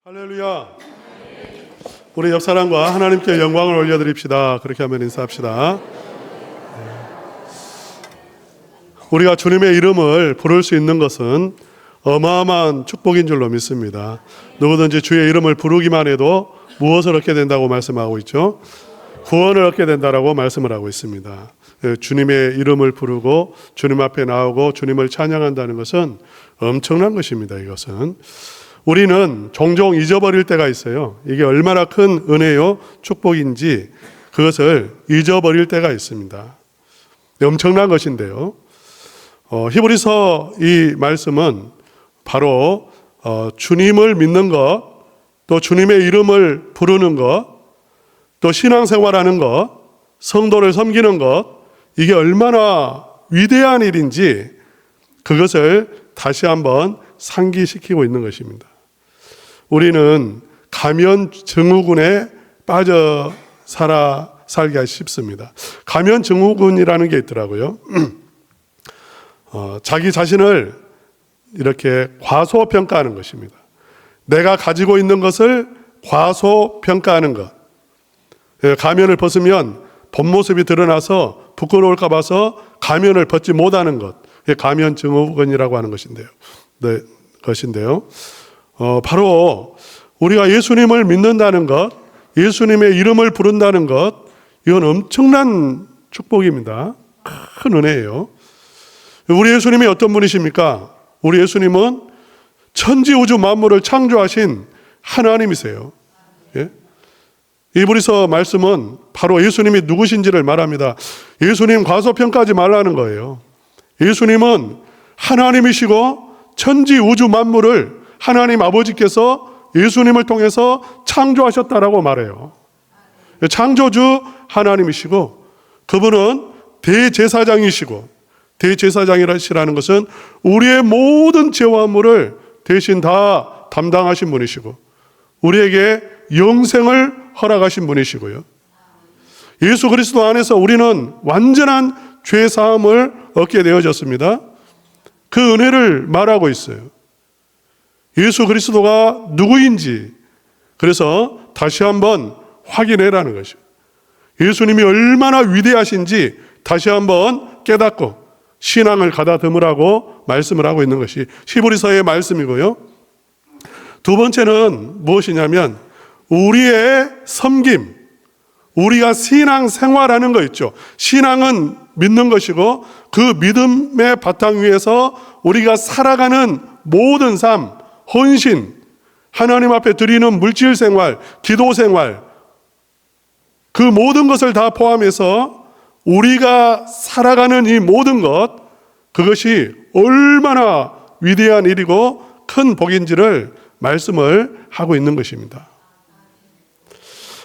할렐루야. 우리 옆 사람과 하나님께 영광을 올려드립시다. 그렇게 하면 인사합시다. 우리가 주님의 이름을 부를 수 있는 것은 어마어마한 축복인 줄로 믿습니다. 누구든지 주의 이름을 부르기만 해도 무엇을 얻게 된다고 말씀하고 있죠? 구원을 얻게 된다라고 말씀을 하고 있습니다. 주님의 이름을 부르고 주님 앞에 나오고 주님을 찬양한다는 것은 엄청난 것입니다. 이것은 우리는 종종 잊어버릴 때가 있어요. 이게 얼마나 큰 은혜요 축복인지 그것을 잊어버릴 때가 있습니다. 엄청난 것인데요. 히브리서 이 말씀은 바로 주님을 믿는 것, 또 주님의 이름을 부르는 것, 또 신앙생활하는 것, 성도를 섬기는 것, 이게 얼마나 위대한 일인지 그것을 다시 한번 상기시키고 있는 것입니다. 우리는 가면 증후군에 빠져 살기가 쉽습니다. 가면 증후군이라는 게 있더라고요. 자기 자신을 이렇게 과소평가하는 것입니다. 내가 가지고 있는 것을 과소평가하는 것. 가면을 벗으면 본 모습이 드러나서 부끄러울까 봐서 가면을 벗지 못하는 것. 가면 증후군이라고 하는 것인데요. 바로 우리가 예수님을 믿는다는 것, 예수님의 이름을 부른다는 것, 이건 엄청난 축복입니다. 큰 은혜예요. 우리 예수님이 어떤 분이십니까? 우리 예수님은 천지 우주 만물을 창조하신 하나님이세요. 예? 히브리서 말씀은 바로 예수님이 누구신지를 말합니다. 예수님 과소평가하지 말라는 거예요. 예수님은 하나님이시고 천지 우주 만물을 하나님 아버지께서 예수님을 통해서 창조하셨다라고 말해요. 창조주 하나님이시고 그분은 대제사장이시고, 대제사장이라는 것은 우리의 모든 죄와 허물을 대신 다 담당하신 분이시고 우리에게 영생을 허락하신 분이시고요. 예수 그리스도 안에서 우리는 완전한 죄 사함을 얻게 되어졌습니다. 그 은혜를 말하고 있어요. 예수 그리스도가 누구인지 그래서 다시 한번 확인해라는 것이죠. 예수님이 얼마나 위대하신지 다시 한번 깨닫고 신앙을 가다듬으라고 말씀을 하고 있는 것이 히브리서의 말씀이고요. 두 번째는 무엇이냐면 우리의 섬김, 우리가 신앙 생활하는 거 있죠. 신앙은 믿는 것이고 그 믿음의 바탕 위에서 우리가 살아가는 모든 삶, 헌신, 하나님 앞에 드리는 물질 생활, 기도 생활, 그 모든 것을 다 포함해서 우리가 살아가는 이 모든 것, 그것이 얼마나 위대한 일이고 큰 복인지를 말씀을 하고 있는 것입니다.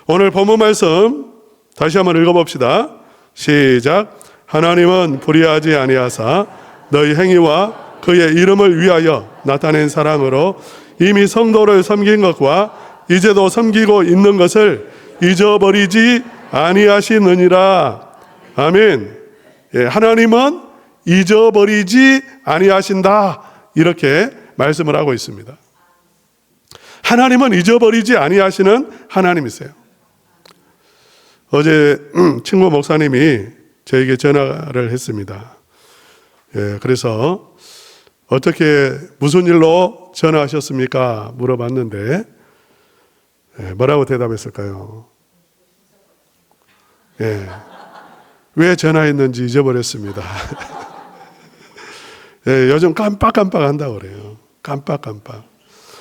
오늘 본문 말씀 다시 한번 읽어봅시다. 시작. 하나님은 불의하지 아니하사 너희 행위와 그의 이름을 위하여 나타낸 사랑으로 이미 성도를 섬긴 것과 이제도 섬기고 있는 것을 잊어버리지 아니하시느니라. 아멘. 하나님은 잊어버리지 아니하신다. 이렇게 말씀을 하고 있습니다. 하나님은 잊어버리지 아니하시는 하나님이세요. 어제 친구 목사님이 저에게 전화를 했습니다. 그래서 어떻게 무슨 일로 전화하셨습니까? 물어봤는데 뭐라고 대답했을까요? 왜 전화했는지 잊어버렸습니다. 요즘 깜빡깜빡 한다고 그래요. 깜빡깜빡.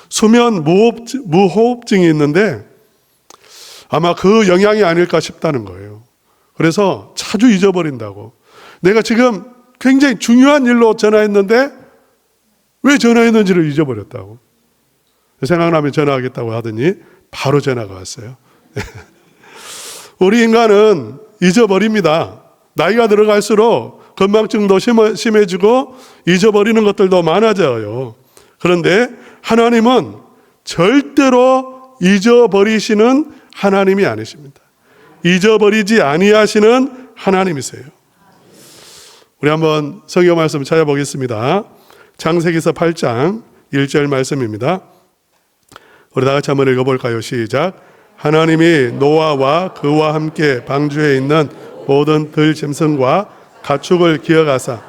수면 무호흡증이 있는데 아마 그 영향이 아닐까 싶다는 거예요. 그래서 자주 잊어버린다고. 내가 지금 굉장히 중요한 일로 전화했는데 왜 전화했는지를 잊어버렸다고. 생각나면 전화하겠다고 하더니 바로 전화가 왔어요. 우리 인간은 잊어버립니다. 나이가 들어갈수록 건망증도 심해지고 잊어버리는 것들도 많아져요. 그런데 하나님은 절대로 잊어버리시는 하나님이 아니십니다. 잊어버리지 아니하시는 하나님이세요. 우리 한번 성경 말씀 찾아보겠습니다. 창세기서 8장 1절 말씀입니다. 우리 다 같이 한번 읽어볼까요? 시작. 하나님이 노아와 그와 함께 방주에 있는 모든 들짐승과 가축을 기억하사.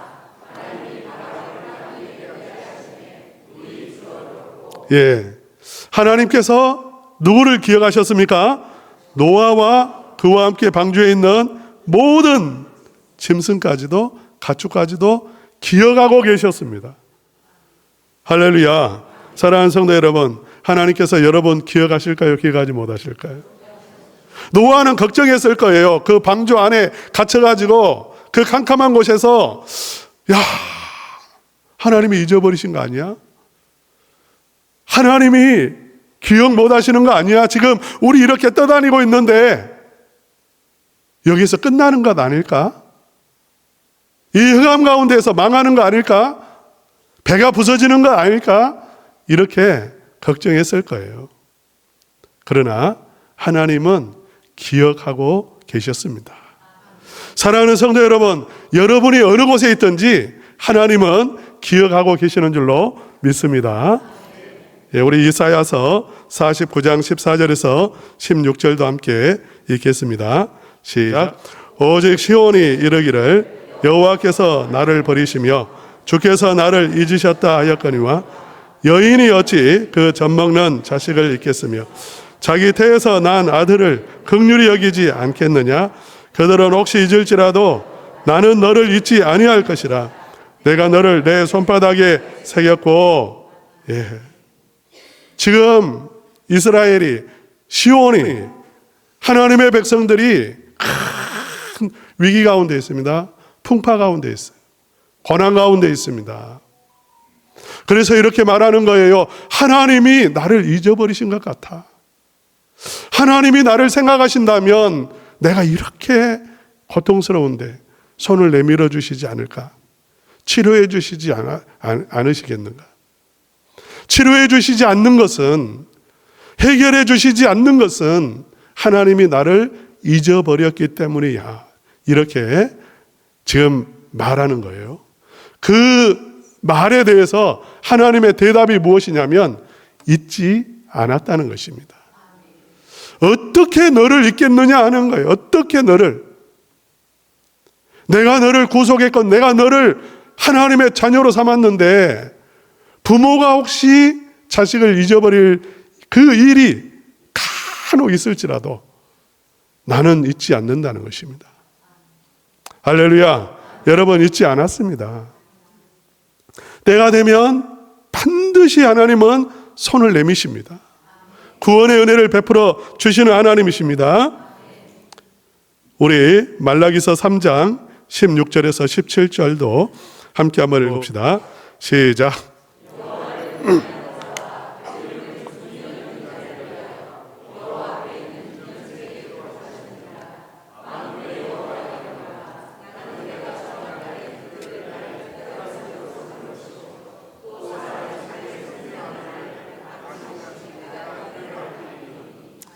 예, 하나님께서 누구를 기억하셨습니까? 노아와 그와 함께 방주에 있는 모든 짐승까지도 가축까지도 기억하고 계셨습니다. 할렐루야. 사랑하는 성도 여러분, 하나님께서 여러분 기억하실까요? 기억하지 못하실까요? 노아는 걱정했을 거예요. 그 방주 안에 갇혀가지고 그 캄캄한 곳에서 야, 하나님이 잊어버리신 거 아니야? 하나님이 기억 못하시는 거 아니야? 지금 우리 이렇게 떠다니고 있는데 여기서 끝나는 것 아닐까? 이 흑암 가운데서 망하는 거 아닐까? 배가 부서지는 거 아닐까? 이렇게 걱정했을 거예요. 그러나 하나님은 기억하고 계셨습니다. 사랑하는 성도 여러분, 여러분이 어느 곳에 있든지 하나님은 기억하고 계시는 줄로 믿습니다. 예, 우리 이사야서 49장 14절에서 16절도 함께 읽겠습니다. 시작. 오직 시온이 이르기를 여호와께서 나를 버리시며 주께서 나를 잊으셨다 하였거니와 여인이 어찌 그 젖먹는 자식을 잊겠으며 자기 태에서 난 아들을 긍휼히 여기지 않겠느냐. 그들은 혹시 잊을지라도 나는 너를 잊지 아니할 것이라. 내가 너를 내 손바닥에 새겼고. 예. 지금 이스라엘이 시온이 하나님의 백성들이 큰 위기 가운데 있습니다. 풍파 가운데 있어요. 고난 가운데 있습니다. 그래서 이렇게 말하는 거예요. 하나님이 나를 잊어버리신 것 같아. 하나님이 나를 생각하신다면 내가 이렇게 고통스러운데 손을 내밀어 주시지 않을까? 치료해 주시지 않으시겠는가? 치료해 주시지 않는 것은, 해결해 주시지 않는 것은 하나님이 나를 잊어버렸기 때문이야. 이렇게 지금 말하는 거예요. 그 말에 대해서 하나님의 대답이 무엇이냐면 잊지 않았다는 것입니다. 어떻게 너를 잊겠느냐 하는 거예요. 어떻게 너를. 내가 너를 구속했고 내가 너를 하나님의 자녀로 삼았는데 부모가 혹시 자식을 잊어버릴 그 일이 간혹 있을지라도 나는 잊지 않는다는 것입니다. 할렐루야. 여러분 잊지 않았습니다. 때가 되면 반드시 하나님은 손을 내미십니다. 구원의 은혜를 베풀어 주시는 하나님이십니다. 우리 말라기서 3장 16절에서 17절도 함께 한번 읽읍시다. 시작.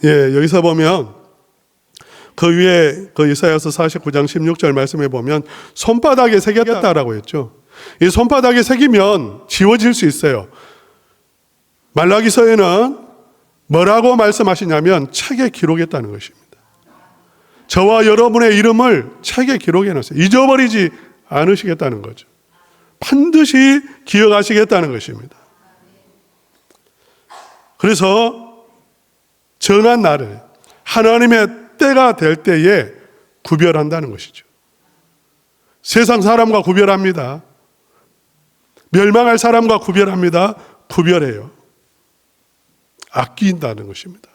예, 여기서 보면 그 위에 그 이사야서 49장 16절 말씀에 보면 손바닥에 새겼다라고 했죠. 이 손바닥에 새기면 지워질 수 있어요. 말라기서에는 뭐라고 말씀하시냐면 책에 기록했다는 것입니다. 저와 여러분의 이름을 책에 기록해 놨어요. 잊어버리지 않으시겠다는 거죠. 반드시 기억하시겠다는 것입니다. 그래서 정한 날을 하나님의 때가 될 때에 구별한다는 것이죠. 세상 사람과 구별합니다. 멸망할 사람과 구별합니다. 구별해요. 아낀다는 것입니다.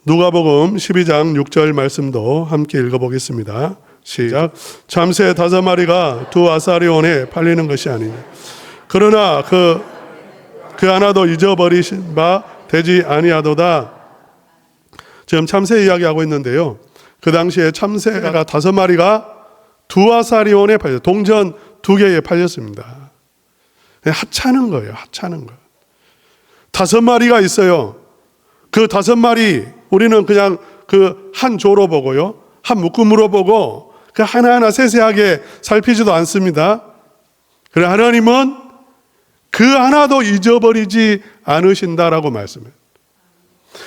누가복음 12장 6절 말씀도 함께 읽어보겠습니다. 시작. 참새 5마리가 2아사리온에 팔리는 것이 아니냐. 그러나 그 하나도 잊어버리신 바 되지 아니하도다. 지금 참새 이야기하고 있는데요. 그 당시에 참새가 5마리가 2아사리온에 팔렸어요. 동전 2개에 팔렸습니다. 하찮은 거예요. 하찮은 거. 5마리가 있어요. 그 5마리 우리는 그냥 그 한 조로 보고요. 한 묶음으로 보고 그 하나하나 세세하게 살피지도 않습니다. 그래 하나님은 그 하나도 잊어버리지 않으신다라고 말씀해요.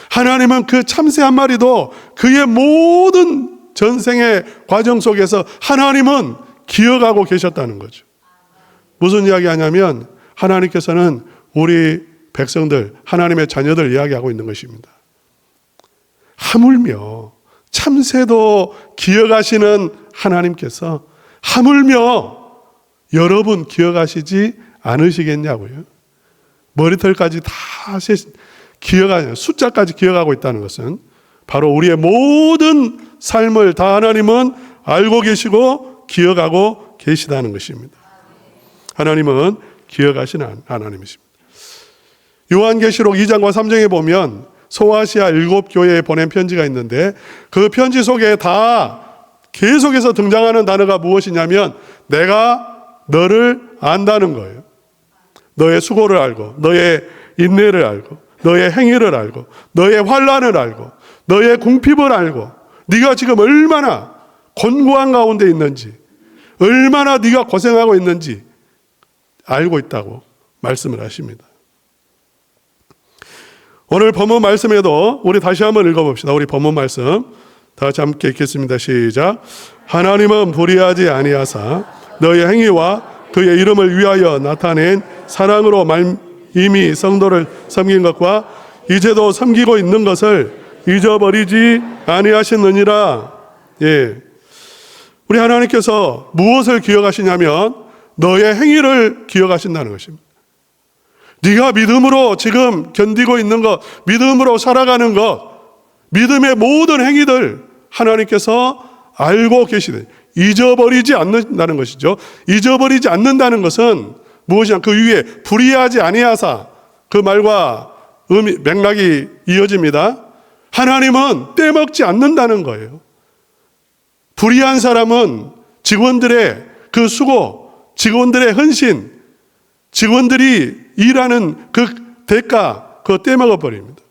하나님은 그 참새 한 마리도 그의 모든 전생의 과정 속에서 하나님은 기억하고 계셨다는 거죠. 무슨 이야기 하냐면 하나님께서는 우리 백성들, 하나님의 자녀들 이야기하고 있는 것입니다. 하물며 참새도 기억하시는 하나님께서 하물며 여러분 기억하시지 않으시겠냐고요. 머리털까지 다 기억하는, 숫자까지 기억하고 있다는 것은 바로 우리의 모든 삶을 다 하나님은 알고 계시고 기억하고 계시다는 것입니다. 하나님은 기억하시는 하나님이십니다. 요한계시록 2장과 3장에 보면 소아시아 7교회에 보낸 편지가 있는데 그 편지 속에 다 계속해서 등장하는 단어가 무엇이냐면 내가 너를 안다는 거예요. 너의 수고를 알고 너의 인내를 알고 너의 행위를 알고 너의 환난을 알고 너의 궁핍을 알고 네가 지금 얼마나 곤고한 가운데 있는지 얼마나 네가 고생하고 있는지 알고 있다고 말씀을 하십니다. 오늘 본문 말씀에도 우리 다시 한번 읽어봅시다. 우리 본문 말씀 다 같이 함께 읽겠습니다. 시작. 하나님은 불의하지 아니하사 너의 행위와 그의 이름을 위하여 나타낸 사랑으로 이미 성도를 섬긴 것과 이제도 섬기고 있는 것을 잊어버리지 아니하셨느니라. 예. 우리 하나님께서 무엇을 기억하시냐면 너의 행위를 기억하신다는 것입니다. 네가 믿음으로 지금 견디고 있는 것, 믿음으로 살아가는 것, 믿음의 모든 행위들 하나님께서 알고 계시되 잊어버리지 않는다는 것이죠. 잊어버리지 않는다는 것은 무엇이냐? 그 위에 불의하지 아니하사, 그 말과 맥락이 이어집니다. 하나님은 떼먹지 않는다는 거예요. 불의한 사람은 직원들의 그 수고, 직원들의 헌신, 직원들이 일하는 그 대가, 그거 떼먹어 버립니다.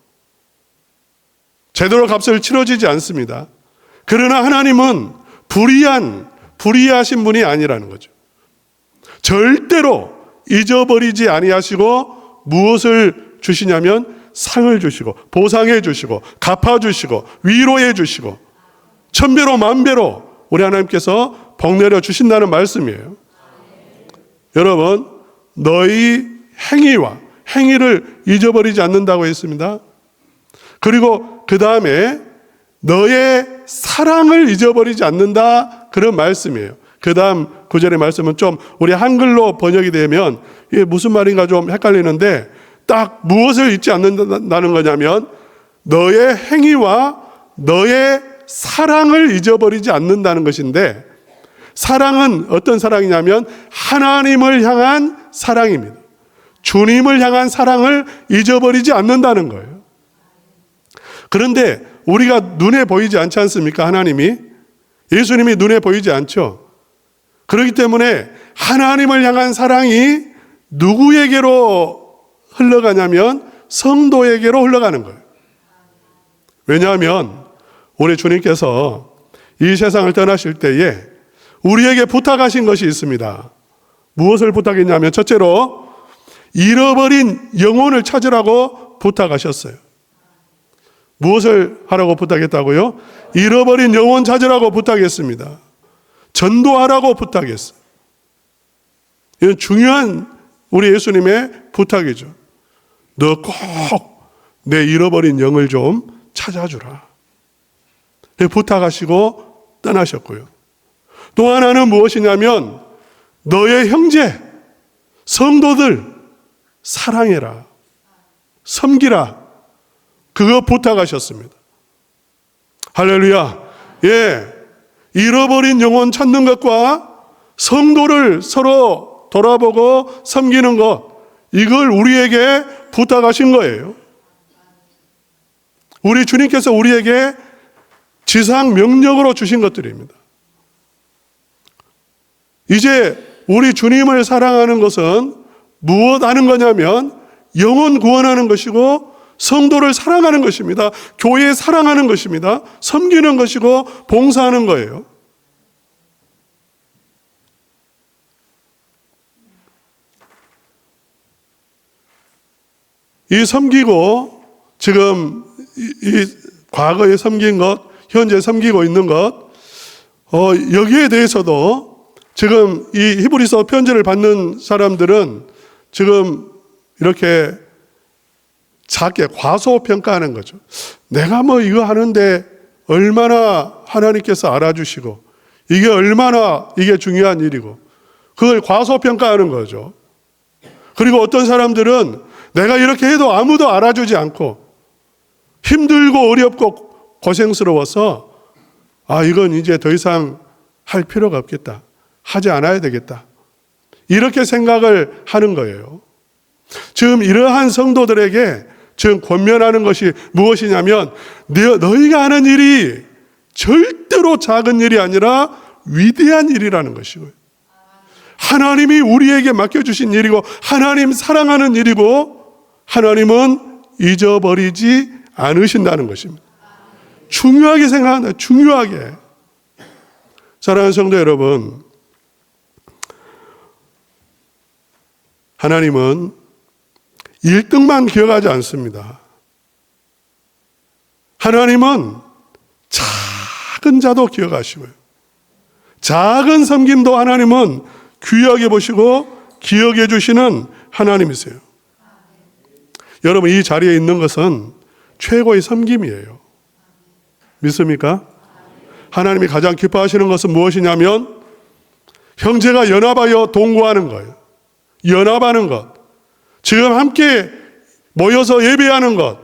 제대로 값을 치러지지 않습니다. 그러나 하나님은 불의하신 분이 아니라는 거죠. 절대로 잊어버리지 아니하시고 무엇을 주시냐면 상을 주시고 보상해 주시고 갚아 주시고 위로해 주시고 천배로 만배로 우리 하나님께서 복내려 주신다는 말씀이에요. 여러분, 너희 행위를 잊어버리지 않는다고 했습니다. 그리고 그 다음에 너의 사랑을 잊어버리지 않는다, 그런 말씀이에요. 그 다음 구절의 말씀은 좀 우리 한글로 번역이 되면 이게 무슨 말인가 좀 헷갈리는데 딱 무엇을 잊지 않는다는 거냐면 너의 행위와 너의 사랑을 잊어버리지 않는다는 것인데, 사랑은 어떤 사랑이냐면 하나님을 향한 사랑입니다. 주님을 향한 사랑을 잊어버리지 않는다는 거예요. 그런데 우리가 눈에 보이지 않지 않습니까? 하나님이, 예수님이 눈에 보이지 않죠. 그렇기 때문에 하나님을 향한 사랑이 누구에게로 흘러가냐면 성도에게로 흘러가는 거예요. 왜냐하면 우리 주님께서 이 세상을 떠나실 때에 우리에게 부탁하신 것이 있습니다. 무엇을 부탁했냐면 첫째로 잃어버린 영혼을 찾으라고 부탁하셨어요. 무엇을 하라고 부탁했다고요? 잃어버린 영혼 찾으라고 부탁했습니다. 전도하라고 부탁했어요. 이건 중요한 우리 예수님의 부탁이죠. 너 꼭 내 잃어버린 영을 좀 찾아주라. 부탁하시고 떠나셨고요. 또 하나는 무엇이냐면 너의 형제, 성도들 사랑해라, 섬기라, 그거 부탁하셨습니다. 할렐루야. 예, 잃어버린 영혼 찾는 것과 성도를 서로 돌아보고 섬기는 것, 이걸 우리에게 부탁하신 거예요. 우리 주님께서 우리에게 지상 명령으로 주신 것들입니다. 이제 우리 주님을 사랑하는 것은 무엇 하는 거냐면 영혼 구원하는 것이고 성도를 사랑하는 것입니다. 교회 사랑하는 것입니다. 섬기는 것이고 봉사하는 거예요. 이 섬기고 지금 이 과거에 섬긴 것, 현재 섬기고 있는 것, 여기에 대해서도 지금 이 히브리서 편지를 받는 사람들은 지금 이렇게 작게 과소평가하는 거죠. 내가 뭐 이거 하는데 얼마나 하나님께서 알아주시고 이게 얼마나 이게 중요한 일이고 그걸 과소평가하는 거죠. 그리고 어떤 사람들은 내가 이렇게 해도 아무도 알아주지 않고 힘들고 어렵고 고생스러워서 이건 이제 더 이상 할 필요가 없겠다. 하지 않아야 되겠다. 이렇게 생각을 하는 거예요. 지금 이러한 성도들에게 지금 권면하는 것이 무엇이냐면 너희가 하는 일이 절대로 작은 일이 아니라 위대한 일이라는 것이고요. 하나님이 우리에게 맡겨주신 일이고 하나님 사랑하는 일이고 하나님은 잊어버리지 않으신다는 것입니다. 중요하게 생각한다. 중요하게. 사랑하는 성도 여러분, 하나님은 1등만 기억하지 않습니다. 하나님은 작은 자도 기억하시고요. 작은 섬김도 하나님은 귀하게 보시고 기억해 주시는 하나님이세요. 여러분, 이 자리에 있는 것은 최고의 섬김이에요. 믿습니까? 하나님이 가장 기뻐하시는 것은 무엇이냐면 형제가 연합하여 동거하는 거예요. 연합하는 것. 지금 함께 모여서 예배하는 것.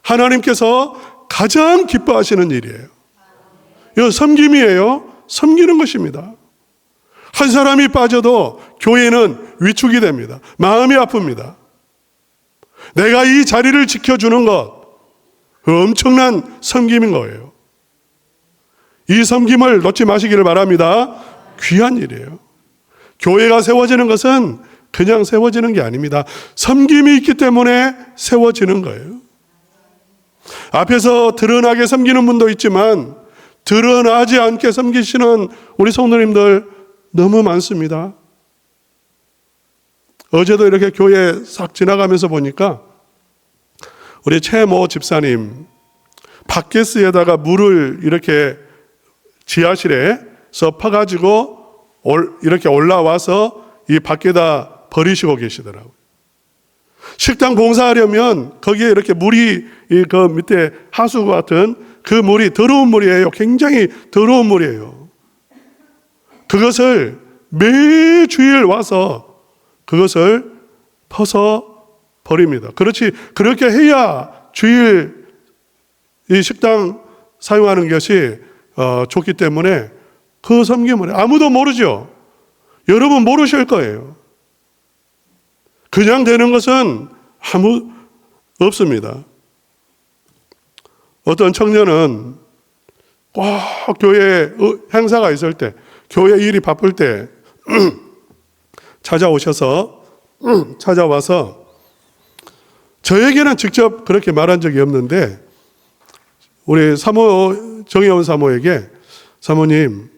하나님께서 가장 기뻐하시는 일이에요. 이거 섬김이에요. 섬기는 것입니다. 한 사람이 빠져도 교회는 위축이 됩니다. 마음이 아픕니다. 내가 이 자리를 지켜주는 것, 그 엄청난 섬김인 거예요. 이 섬김을 놓지 마시기를 바랍니다. 귀한 일이에요. 교회가 세워지는 것은 그냥 세워지는 게 아닙니다. 섬김이 있기 때문에 세워지는 거예요. 앞에서 드러나게 섬기는 분도 있지만 드러나지 않게 섬기시는 우리 성도님들 너무 많습니다. 어제도 이렇게 교회 싹 지나가면서 보니까 우리 최모 집사님 바켓스에다가 물을 이렇게 지하실에서 퍼가지고 이렇게 올라와서 이 밖에다 버리시고 계시더라고요. 식당 봉사하려면 거기에 이렇게 물이 그 밑에 하수 같은 그 물이 더러운 물이에요. 굉장히 더러운 물이에요. 그것을 매주일 와서 그것을 퍼서 버립니다. 그렇게 해야 주일 이 식당 사용하는 것이 좋기 때문에 그 섬김을 아무도 모르죠. 여러분 모르실 거예요. 그냥 되는 것은 아무 없습니다. 어떤 청년은 꼭 교회 행사가 있을 때, 교회 일이 바쁠 때 찾아와서 저에게는 직접 그렇게 말한 적이 없는데 우리 정혜원 사모에게 사모님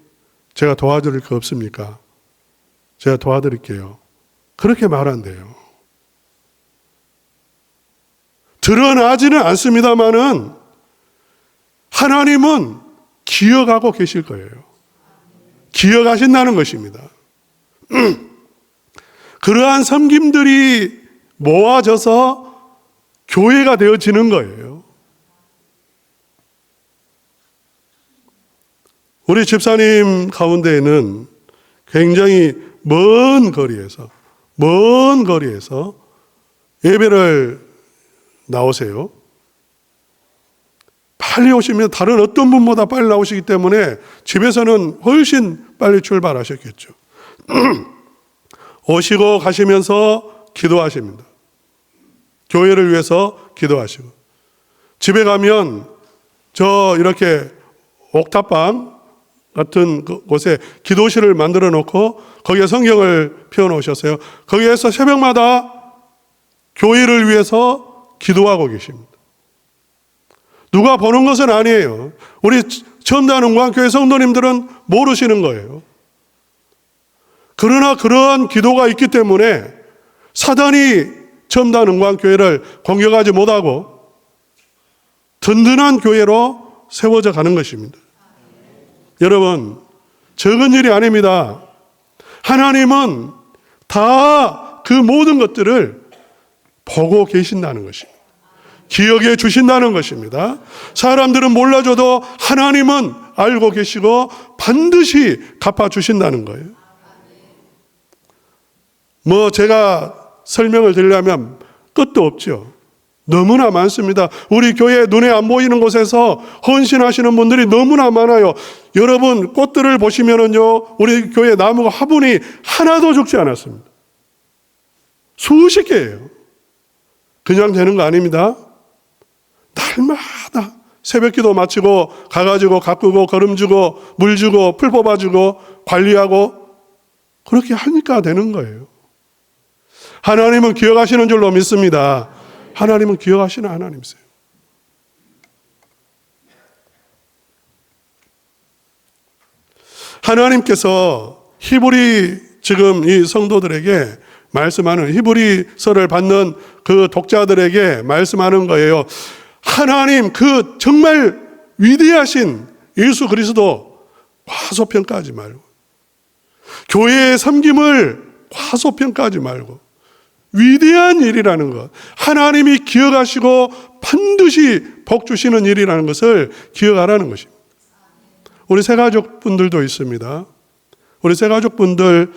제가 도와드릴 거 없습니까? 제가 도와드릴게요. 그렇게 말한대요. 드러나지는 않습니다만은 하나님은 기억하고 계실 거예요. 기억하신다는 것입니다. 그러한 섬김들이 모아져서 교회가 되어지는 거예요. 우리 집사님 가운데에는 굉장히 먼 거리에서 예배를 나오세요. 빨리 오시면 다른 어떤 분보다 빨리 나오시기 때문에 집에서는 훨씬 빨리 출발하셨겠죠. 오시고 가시면서 기도하십니다. 교회를 위해서 기도하시고 집에 가면 이렇게 옥탑방 같은 곳에 기도실을 만들어 놓고 거기에 성경을 펴 놓으셨어요. 거기에서 새벽마다 교회를 위해서 기도하고 계십니다. 누가 보는 것은 아니에요. 우리 첨단은광교회 성도님들은 모르시는 거예요. 그러나 그러한 기도가 있기 때문에 사단이 첨단 은광교회를 공격하지 못하고 든든한 교회로 세워져 가는 것입니다. 여러분, 적은 일이 아닙니다. 하나님은 다 그 모든 것들을 보고 계신다는 것입니다. 기억해 주신다는 것입니다. 사람들은 몰라줘도 하나님은 알고 계시고 반드시 갚아주신다는 거예요. 제가 설명을 드리려면 끝도 없죠. 너무나 많습니다. 우리 교회 눈에 안 보이는 곳에서 헌신하시는 분들이 너무나 많아요. 여러분, 꽃들을 보시면은요, 우리 교회 나무가 화분이 하나도 죽지 않았습니다. 수십 개예요. 그냥 되는 거 아닙니다. 날마다 새벽 기도 마치고 가가지고 가꾸고 거름주고 물 주고 풀 뽑아주고 관리하고 그렇게 하니까 되는 거예요. 하나님은 기억하시는 줄로 믿습니다. 하나님은 기억하시는 하나님이세요. 하나님께서 히브리 지금 이 성도들에게 말씀하는, 히브리서를 받는 그 독자들에게 말씀하는 거예요. 하나님 그 정말 위대하신 예수 그리스도 과소평가하지 말고, 교회의 섬김을 과소평가하지 말고, 위대한 일이라는 것, 하나님이 기억하시고 반드시 복 주시는 일이라는 것을 기억하라는 것입니다. 우리 새가족분들도 있습니다. 우리 새가족분들,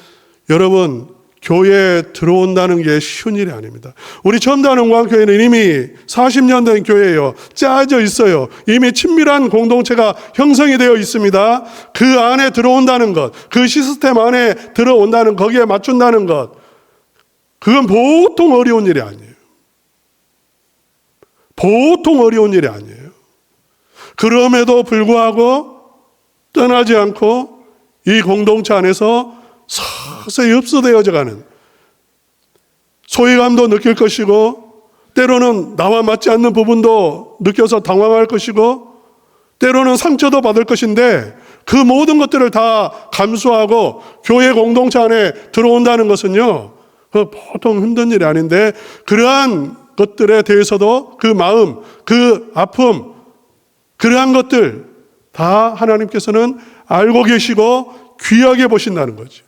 여러분, 교회에 들어온다는 게 쉬운 일이 아닙니다. 우리 첨단은광교회는 이미 40년 된 교회예요. 짜져 있어요. 이미 친밀한 공동체가 형성이 되어 있습니다. 그 안에 들어온다는 것, 그 시스템 안에 들어온다는, 거기에 맞춘다는 것, 그건 보통 어려운 일이 아니에요. 보통 어려운 일이 아니에요. 그럼에도 불구하고 떠나지 않고 이 공동체 안에서 서서히 흡수되어져 가는, 소외감도 느낄 것이고 때로는 나와 맞지 않는 부분도 느껴서 당황할 것이고 때로는 상처도 받을 것인데, 그 모든 것들을 다 감수하고 교회 공동체 안에 들어온다는 것은요, 보통 힘든 일이 아닌데, 그러한 것들에 대해서도 그 마음, 그 아픔, 그러한 것들 다 하나님께서는 알고 계시고 귀하게 보신다는 거죠.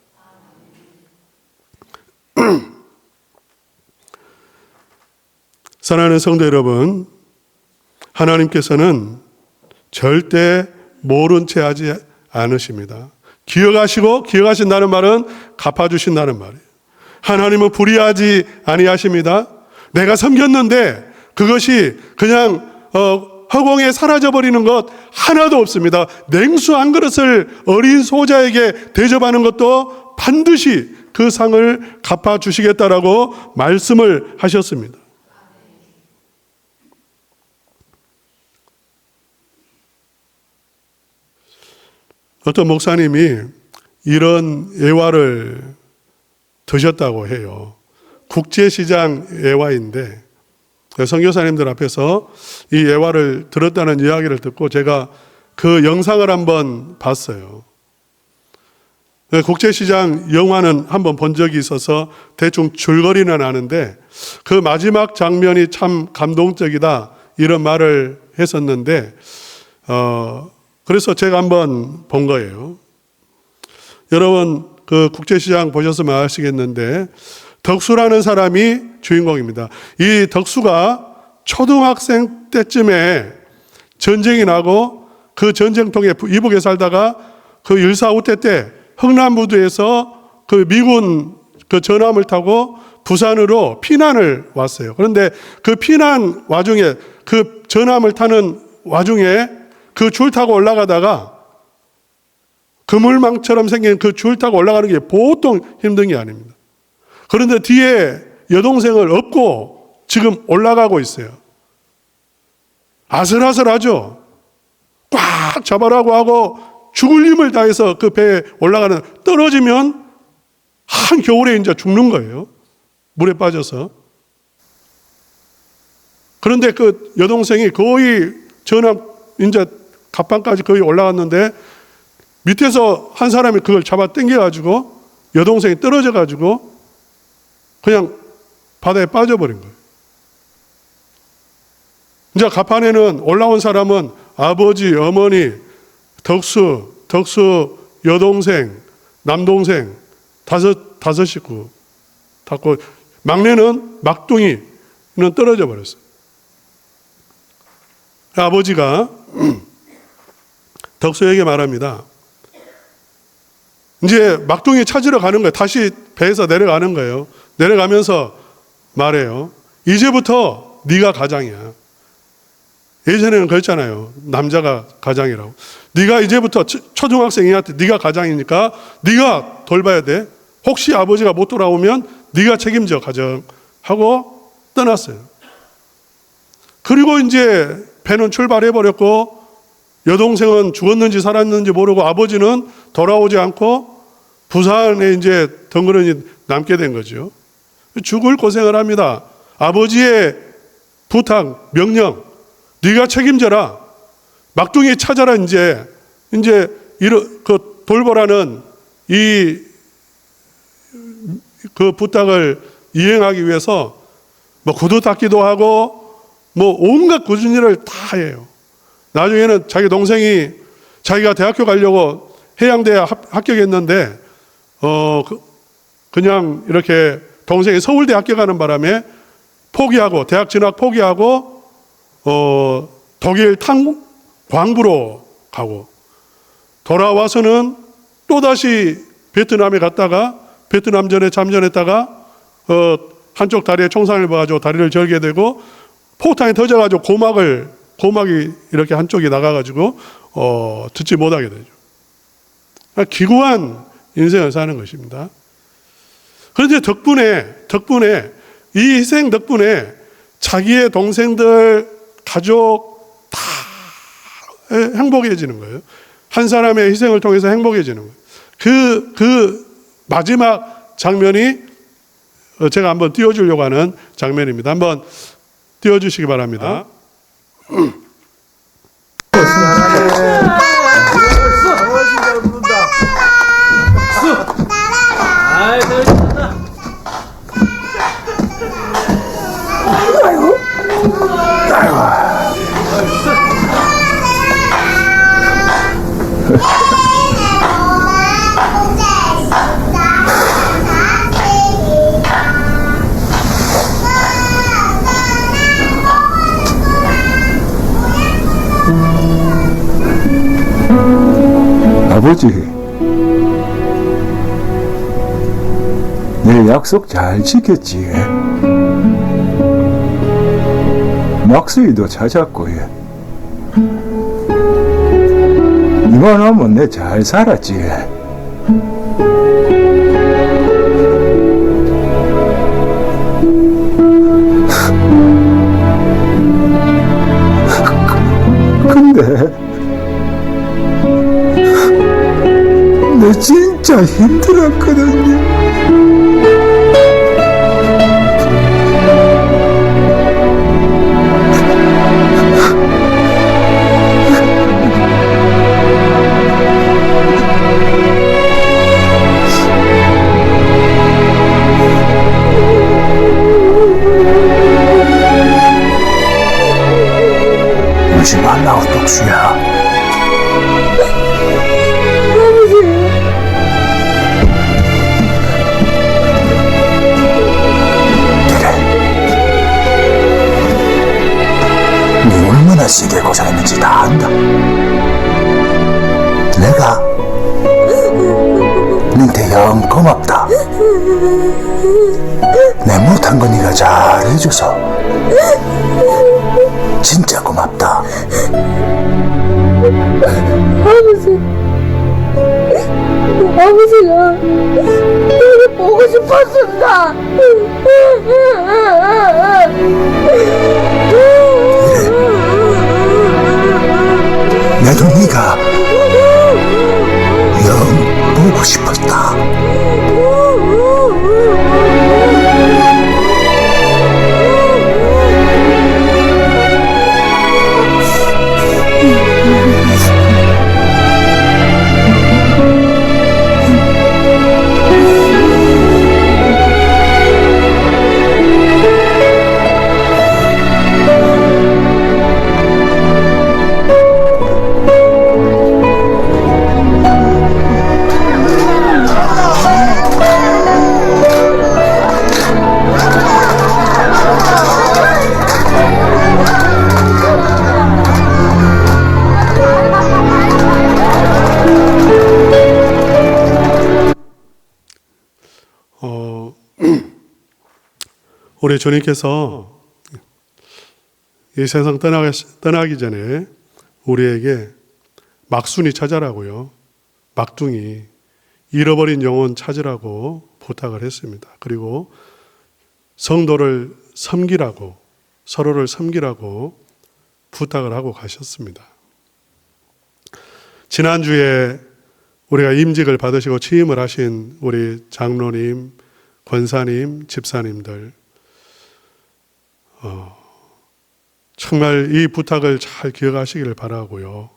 사랑하는 성도 여러분, 하나님께서는 절대 모른 채 하지 않으십니다. 기억하시고, 기억하신다는 말은 갚아주신다는 말이에요. 하나님은 불의하지 아니하십니다. 내가 섬겼는데 그것이 그냥 허공에 사라져버리는 것 하나도 없습니다. 냉수 한 그릇을 어린 소자에게 대접하는 것도 반드시 그 상을 갚아주시겠다라고 말씀을 하셨습니다. 어떤 목사님이 이런 예화를 드셨다고 해요. 국제시장 예화인데, 선교사님들 앞에서 이 예화를 들었다는 이야기를 듣고 제가 그 영상을 한번 봤어요. 국제시장 영화는 한번 본 적이 있어서 대충 줄거리는 아는데, 그 마지막 장면이 참 감동적이다 이런 말을 했었는데, 그래서 제가 한번 본 거예요. 여러분, 그 국제시장 보셨으면 아시겠는데, 덕수라는 사람이 주인공입니다. 이 덕수가 초등학생 때쯤에 전쟁이 나고, 그 전쟁통에 이북에 살다가 그 일사후퇴 때 흥남부두에서 그 미군 그 전함을 타고 부산으로 피난을 왔어요. 그런데 그 피난 와중에, 그 전함을 타는 와중에 그 줄 타고 올라가다가, 그물망처럼 생긴 그 줄 타고 올라가는 게 보통 힘든 게 아닙니다. 그런데 뒤에 여동생을 업고 지금 올라가고 있어요. 아슬아슬하죠. 꽉 잡아라고 하고 죽을 힘을 다해서 그 배에 올라가는, 떨어지면 한겨울에 이제 죽는 거예요. 물에 빠져서. 그런데 그 여동생이 거의 전함 이제 갑판까지 거의 올라갔는데, 밑에서 한 사람이 그걸 잡아 당겨가지고 여동생이 떨어져가지고 그냥 바다에 빠져버린 거예요. 이제 갑판에는 올라온 사람은 아버지, 어머니, 덕수 여동생, 남동생 다섯 식구 탔고, 막내는 막둥이는 떨어져 버렸어요. 아버지가 덕수에게 말합니다. 이제 막둥이 찾으러 가는 거예요. 다시 배에서 내려가는 거예요. 내려가면서 말해요. 이제부터 네가 가장이야. 예전에는 그랬잖아요. 남자가 가장이라고. 네가 이제부터 초등학생이한테 네가 가장이니까 네가 돌봐야 돼. 혹시 아버지가 못 돌아오면 네가 책임져 가정 하고 떠났어요. 그리고 이제 배는 출발해 버렸고, 여동생은 죽었는지 살았는지 모르고, 아버지는 돌아오지 않고 부산에 이제 덩그러니 남게 된 거죠. 죽을 고생을 합니다. 아버지의 부탁, 명령, 네가 책임져라. 막둥이 찾아라. 이제 그 돌보라는 그 부탁을 이행하기 위해서 뭐 구두 닦기도 하고 뭐 온갖 굳은 일을 다 해요. 나중에는 자기 동생이 자기가 대학교 가려고 해양대에 합격했는데 그냥 이렇게 동생이 서울대 합격하는 바람에 포기하고, 대학 진학 포기하고 독일 광부로 가고, 돌아와서는 또다시 베트남에 갔다가 베트남전에 참전했다가 한쪽 다리에 총상을 봐가지고 다리를 절게 되고, 포탄이 터져가지고 고막이 이렇게 한쪽이 나가가지고 듣지 못하게 되죠. 기구한 인생을 사는 것입니다. 그런데 덕분에 이 희생 덕분에 자기의 동생들, 가족 다 행복해지는 거예요. 한 사람의 희생을 통해서 행복해지는 거예요. 그 마지막 장면이 제가 한번 띄워주려고 하는 장면입니다. 한번 띄워주시기 바랍니다. 아버지, 내 약속 잘 지켰지? 막수이도 찾았고, 이만하면 내 잘 살았지? 근데 내 진짜 힘들었거든요. 울지 말라고, 독수야. 얼마나 세게 고생했는지 다 안다. 내가 너한테 영 고맙다. 내 못한 거 네가 잘해줘서 진짜 고맙다. 아버지가 너를 보고 싶었습니다. 나도 네가 영 보고 싶었다. 우리 주님께서 이 세상 떠나기 전에 우리에게 막순이 찾아라고요. 막둥이, 잃어버린 영혼 찾으라고 부탁을 했습니다. 그리고 성도를 섬기라고, 서로를 섬기라고 부탁을 하고 가셨습니다. 지난주에 우리가 임직을 받으시고 취임을 하신 우리 장로님, 권사님, 집사님들, 정말 이 부탁을 잘 기억하시기를 바라고요.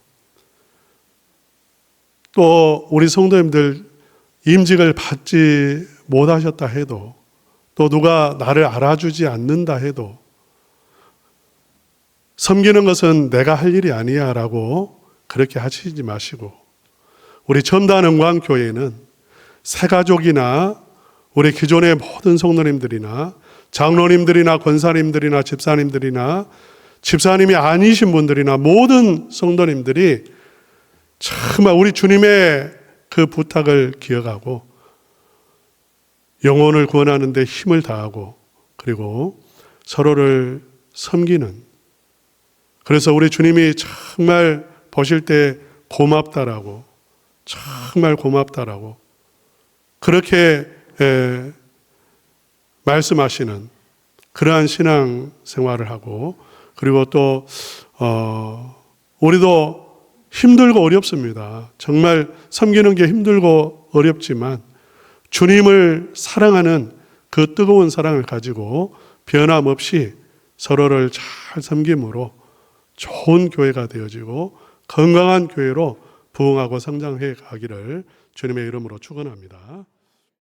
또 우리 성도님들 임직을 받지 못하셨다 해도, 또 누가 나를 알아주지 않는다 해도 섬기는 것은 내가 할 일이 아니야 라고 그렇게 하시지 마시고, 우리 첨단은광교회는 새가족이나 우리 기존의 모든 성도님들이나 장로님들이나 권사님들이나 집사님들이나 집사님이 아니신 분들이나 모든 성도님들이 정말 우리 주님의 그 부탁을 기억하고 영혼을 구원하는 데 힘을 다하고, 그리고 서로를 섬기는, 그래서 우리 주님이 정말 보실 때 고맙다라고, 정말 고맙다라고 그렇게 말씀하시는 그러한 신앙 생활을 하고, 그리고 또 우리도 힘들고 어렵습니다. 정말 섬기는 게 힘들고 어렵지만 주님을 사랑하는 그 뜨거운 사랑을 가지고 변함없이 서로를 잘 섬김으로 좋은 교회가 되어지고 건강한 교회로 부흥하고 성장해 가기를 주님의 이름으로 축원합니다.